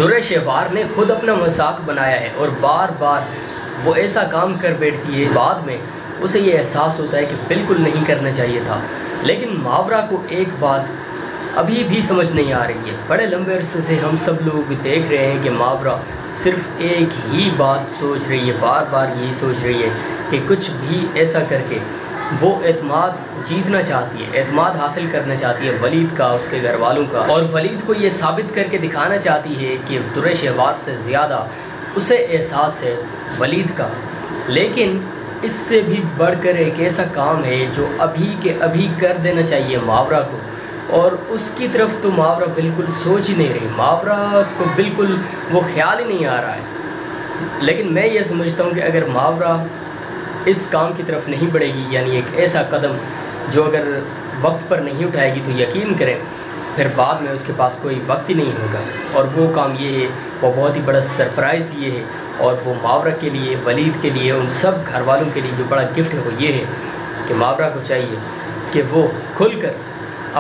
درہ شہوار نے خود اپنا مذاق بنایا ہے اور بار بار وہ ایسا کام کر بیٹھتی ہے، بعد میں اسے یہ احساس ہوتا ہے کہ بالکل نہیں کرنا چاہیے تھا۔ لیکن ماورا کو ایک بات ابھی بھی سمجھ نہیں آ رہی ہے۔ بڑے لمبے عرصے سے ہم سب لوگ دیکھ رہے ہیں کہ ماورا صرف ایک ہی بات سوچ رہی ہے، بار بار یہی سوچ رہی ہے کہ کچھ بھی ایسا کر کے وہ اعتماد جیتنا چاہتی ہے، اعتماد حاصل کرنا چاہتی ہے ولید کا، اس کے گھر والوں کا، اور ولید کو یہ ثابت کر کے دکھانا چاہتی ہے کہ درہ شہوار سے زیادہ اسے احساس ہے ولید کا۔ لیکن اس سے بھی بڑھ کر ایک ایسا کام ہے جو ابھی کے ابھی کر دینا چاہیے ماورا کو، اور اس کی طرف تو ماورا بالکل سوچ ہی نہیں رہی، ماورا کو بالکل وہ خیال ہی نہیں آ رہا ہے۔ لیکن میں یہ سمجھتا ہوں کہ اگر ماورا اس کام کی طرف نہیں بڑھے گی، یعنی ایک ایسا قدم جو اگر وقت پر نہیں اٹھائے گی تو یقین کریں پھر بعد میں اس کے پاس کوئی وقت ہی نہیں ہوگا، اور وہ کام یہ ہے، وہ بہت ہی بڑا سرپرائز یہ ہے، اور وہ ماورا کے لیے، ولید کے لیے، ان سب گھر والوں کے لیے جو بڑا گفٹ ہے وہ یہ ہے کہ ماورا کو چاہیے کہ وہ کھل کر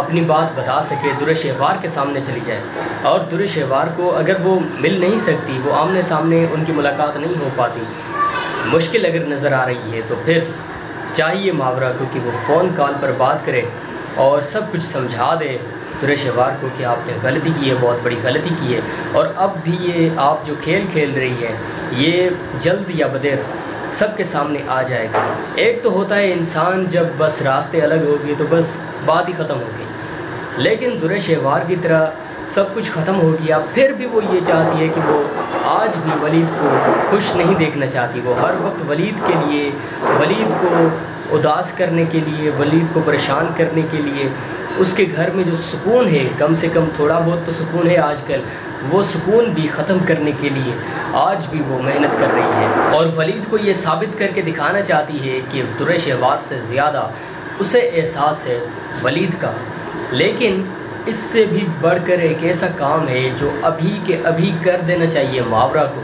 اپنی بات بتا سکے، درہ شہوار کے سامنے چلی جائے، اور درہ شہوار کو اگر وہ مل نہیں سکتی، وہ آمنے سامنے ان کی ملاقات نہیں ہو پاتی، مشکل اگر نظر آ رہی ہے، تو پھر چاہیے ماورا کو کہ وہ فون کال پر بات کرے اور سب کچھ سمجھا دے درہ شہوار کو کہ آپ نے غلطی کی ہے، بہت بڑی غلطی کی ہے، اور اب بھی یہ آپ جو کھیل کھیل رہی ہے یہ جلد یا بدیر سب کے سامنے آ جائے گا۔ ایک تو ہوتا ہے انسان جب بس راستے الگ ہو گئے تو بس بات ہی ختم ہو گئی، لیکن درہ شہوار کی طرح سب کچھ ختم ہو گیا، پھر بھی وہ یہ چاہتی ہے کہ وہ آج بھی ولید کو خوش نہیں دیکھنا چاہتی، وہ ہر وقت ولید کے لیے، ولید کو اداس کرنے کے لیے، ولید کو پریشان کرنے کے لیے، اس کے گھر میں جو سکون ہے، کم سے کم تھوڑا بہت تو سکون ہے آج کل، وہ سکون بھی ختم کرنے کے لیے آج بھی وہ محنت کر رہی ہے، اور ولید کو یہ ثابت کر کے دکھانا چاہتی ہے کہ درہ شہوار سے زیادہ اسے احساس ہے ولید کا۔ لیکن اس سے بھی بڑھ کر ایک ایسا کام ہے جو ابھی کے ابھی کر دینا چاہیے ماورا کو،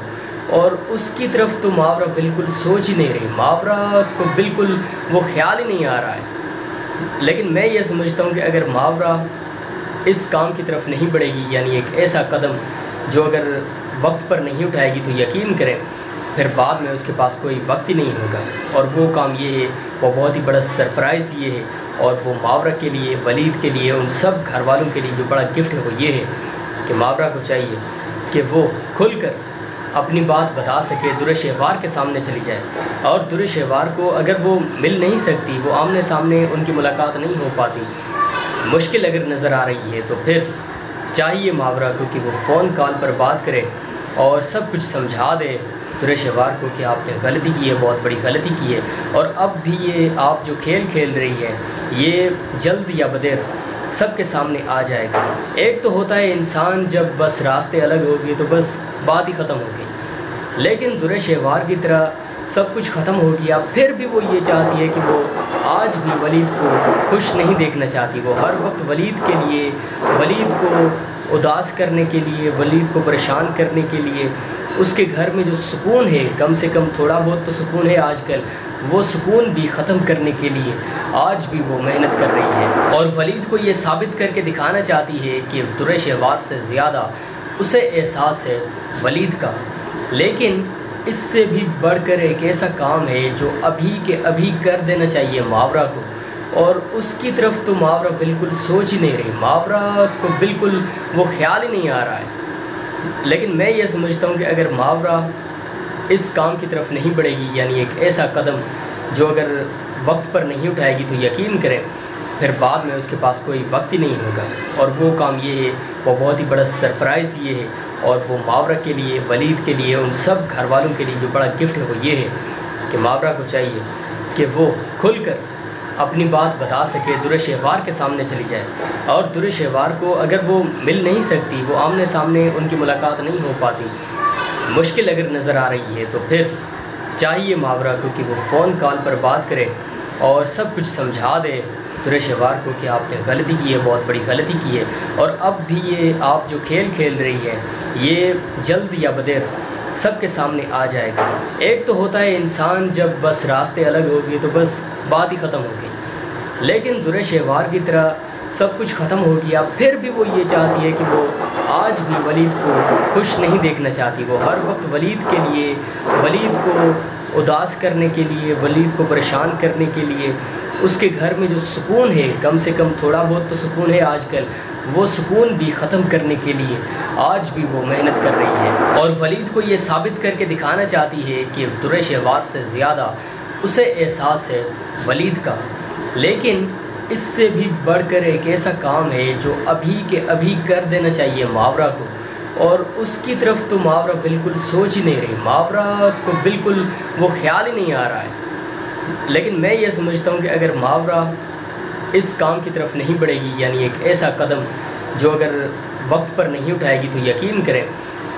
اور اس کی طرف تو ماورا بالکل سوچ ہی نہیں رہی، ماورا کو بالکل وہ خیال ہی نہیں آ رہا ہے۔ لیکن میں یہ سمجھتا ہوں کہ اگر ماورا اس کام کی طرف نہیں بڑھے گی، یعنی ایک ایسا قدم جو اگر وقت پر نہیں اٹھائے گی تو یقین کریں پھر بعد میں اس کے پاس کوئی وقت ہی نہیں ہوگا، اور وہ کام یہ ہے، وہ بہت ہی بڑا سرپرائز یہ ہے، اور وہ ماورا کے لیے، ولید کے لیے، ان سب گھر والوں کے لیے جو بڑا گفٹ ہے وہ یہ ہے کہ ماورا کو چاہیے کہ وہ کھل کر اپنی بات بتا سکے، درہ شہوار کے سامنے چلی جائے، اور درہ شہوار کو اگر وہ مل نہیں سکتی، وہ آمنے سامنے ان کی ملاقات نہیں ہو پاتی، مشکل اگر نظر آ رہی ہے، تو پھر چاہیے ماورا کو کہ وہ فون کال پر بات کرے اور سب کچھ سمجھا دے درہ شہوار کو کہ آپ نے غلطی کی ہے، بہت بڑی غلطی کی ہے، اور اب بھی یہ آپ جو کھیل کھیل رہی ہے یہ جلد یا بدیر سب کے سامنے آ جائے گا۔ ایک تو ہوتا ہے انسان جب بس راستے الگ ہو گئے تو بس بات ہی ختم ہو گئی، لیکن درہ شہوار کی طرح سب کچھ ختم ہو گیا، پھر بھی وہ یہ چاہتی ہے کہ وہ آج بھی ولید کو خوش نہیں دیکھنا چاہتی، وہ ہر وقت ولید کے لیے، ولید کو اداس کرنے کے لیے، ولید کو پریشان کرنے کے لیے، اس کے گھر میں جو سکون ہے، کم سے کم تھوڑا بہت تو سکون ہے آج کل، وہ سکون بھی ختم کرنے کے لیے آج بھی وہ محنت کر رہی ہے، اور ولید کو یہ ثابت کر کے دکھانا چاہتی ہے کہ درہ شہوار سے زیادہ اسے احساس ہے ولید کا۔ لیکن اس سے بھی بڑھ کر ایک ایسا کام ہے جو ابھی کے ابھی کر دینا چاہیے ماورا کو، اور اس کی طرف تو ماورا بالکل سوچ ہی نہیں رہی، ماورا کو بالکل وہ خیال ہی نہیں آ رہا ہے۔ لیکن میں یہ سمجھتا ہوں کہ اگر ماورا اس کام کی طرف نہیں بڑھے گی، یعنی ایک ایسا قدم جو اگر وقت پر نہیں اٹھائے گی تو یقین کریں پھر بعد میں اس کے پاس کوئی وقت ہی نہیں ہوگا، اور وہ کام یہ ہے، وہ بہت ہی بڑا سرپرائز یہ ہے، اور وہ ماورا کے لیے، ولید کے لیے، ان سب گھر والوں کے لیے جو بڑا گفٹ ہے وہ یہ ہے کہ ماورا کو چاہیے کہ وہ کھل کر اپنی بات بتا سکے، درہ شہوار کے سامنے چلی جائے، اور درہ شہوار کو اگر وہ مل نہیں سکتی، وہ آمنے سامنے ان کی ملاقات نہیں ہو پاتی، مشکل اگر نظر آ رہی ہے، تو پھر چاہیے ماورا کو کہ وہ فون کال پر بات کرے اور سب کچھ سمجھا دے درہ شہوار کو کہ آپ نے غلطی کی ہے، بہت بڑی غلطی کی ہے، اور اب بھی یہ آپ جو کھیل کھیل رہی ہے یہ جلد یا بدیر سب کے سامنے آ جائے گا۔ ایک تو ہوتا ہے انسان جب بس راستے الگ ہو گئے تو بس بات ہی ختم ہو گئی، لیکن درہ شہوار کی طرح سب کچھ ختم ہو گیا، پھر بھی وہ یہ چاہتی ہے کہ وہ آج بھی ولید کو خوش نہیں دیکھنا چاہتی۔ وہ ہر وقت ولید کے لیے، ولید کو اداس کرنے کے لیے، ولید کو پریشان کرنے کے لیے، اس کے گھر میں جو سکون ہے، کم سے کم تھوڑا بہت تو سکون ہے آج کل، وہ سکون بھی ختم کرنے کے لیے آج بھی وہ محنت کر رہی ہے، اور ولید کو یہ ثابت کر کے دکھانا چاہتی ہے کہ درِ شہوار سے زیادہ اسے احساس ہے ولید کا۔ لیکن اس سے بھی بڑھ کر ایک ایسا کام ہے جو ابھی کے ابھی کر دینا چاہیے ماورا کو، اور اس کی طرف تو ماورا بالکل سوچ ہی نہیں رہی، ماورا کو بالکل وہ خیال ہی نہیں آ رہا ہے۔ لیکن میں یہ سمجھتا ہوں کہ اگر ماورا اس کام کی طرف نہیں بڑھے گی، یعنی ایک ایسا قدم جو اگر وقت پر نہیں اٹھائے گی، تو یقین کریں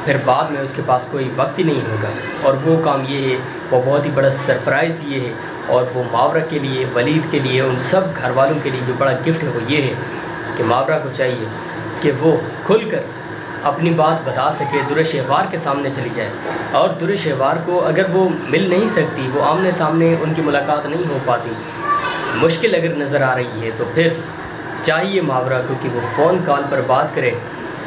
پھر بعد میں اس کے پاس کوئی وقت ہی نہیں ہوگا، اور وہ کام یہ ہے، وہ بہت ہی بڑا سرپرائز یہ ہے، اور وہ ماورا کے لیے، ولید کے لیے، ان سب گھر والوں کے لیے جو بڑا گفٹ ہے وہ یہ ہے کہ ماورا کو چاہیے کہ وہ کھل کر اپنی بات بتا سکے، درِ شہوار کے سامنے چلی جائے، اور درِ شہوار کو اگر وہ مل نہیں سکتی، وہ آمنے سامنے ان کی ملاقات نہیں ہو پاتی، مشکل اگر نظر آ رہی ہے، تو پھر چاہیے ماورا کو کہ وہ فون کال پر بات کرے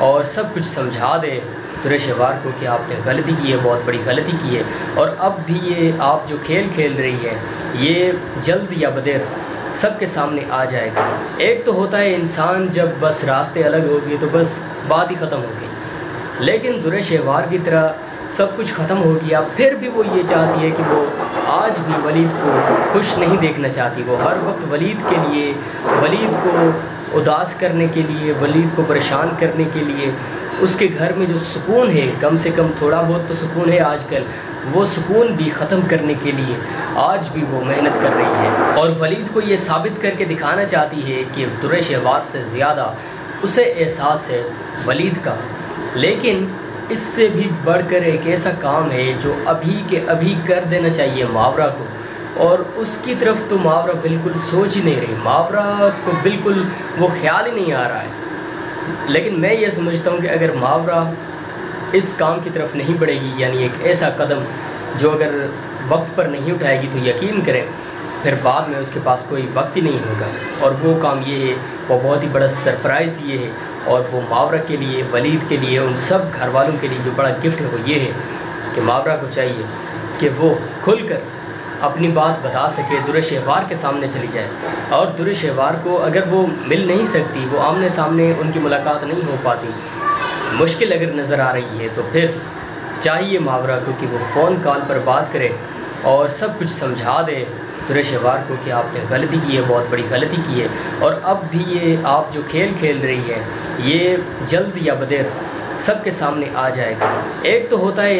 اور سب کچھ سمجھا دے درِ شہوار کو کہ آپ نے غلطی کی ہے، بہت بڑی غلطی کی ہے، اور اب بھی یہ آپ جو کھیل کھیل رہی ہے یہ جلد یا بدیر سب کے سامنے آ جائے گا۔ ایک تو ہوتا ہے انسان جب بس راستے الگ ہو گئے تو بس بات ہی ختم ہو گئی، لیکن درِ شہوار کی طرح سب کچھ ختم ہو گیا، پھر بھی وہ یہ چاہتی ہے کہ وہ آج بھی ولید کو خوش نہیں دیکھنا چاہتی۔ وہ ہر وقت ولید کے لیے، ولید کو اداس کرنے کے لیے، ولید کو پریشان کرنے کے لیے، اس کے گھر میں جو سکون ہے، کم سے کم تھوڑا بہت تو سکون ہے آج کل، وہ سکون بھی ختم کرنے کے لیے آج بھی وہ محنت کر رہی ہے، اور ولید کو یہ ثابت کر کے دکھانا چاہتی ہے کہ درِ شہوار سے زیادہ اسے احساس ہے ولید کا۔ لیکن اس سے بھی بڑھ کر ایک ایسا کام ہے جو ابھی کے ابھی کر دینا چاہیے ماورا کو، اور اس کی طرف تو ماورا بالکل سوچ ہی نہیں رہی، ماورا کو بالکل وہ خیال ہی نہیں آ رہا ہے۔ لیکن میں یہ سمجھتا ہوں کہ اگر ماورا اس کام کی طرف نہیں بڑھے گی، یعنی ایک ایسا قدم جو اگر وقت پر نہیں اٹھائے گی، تو یقین کریں پھر بعد میں اس کے پاس کوئی وقت ہی نہیں ہوگا، اور وہ کام یہ ہے، وہ بہت ہی بڑا سرپرائز یہ ہے، اور وہ ماورا کے لیے، ولید کے لیے، ان سب گھر والوں کے لیے جو بڑا گفٹ ہے وہ یہ ہے کہ ماورا کو چاہیے کہ وہ کھل کر اپنی بات بتا سکے، درِ شہوار کے سامنے چلی جائے، اور درِ شہوار کو اگر وہ مل نہیں سکتی، وہ آمنے سامنے ان کی ملاقات نہیں ہو پاتی، مشکل اگر نظر آ رہی ہے، تو پھر چاہیے ماورا کو کہ وہ فون کال پر بات کرے اور سب کچھ سمجھا دے درِ شہوار کو کہ آپ نے غلطی کی ہے، بہت بڑی غلطی کی ہے، اور اب بھی یہ آپ جو کھیل کھیل رہی ہے یہ جلد یا بدیر سب کے سامنے آ جائے گا۔ ایک تو ہوتا ہے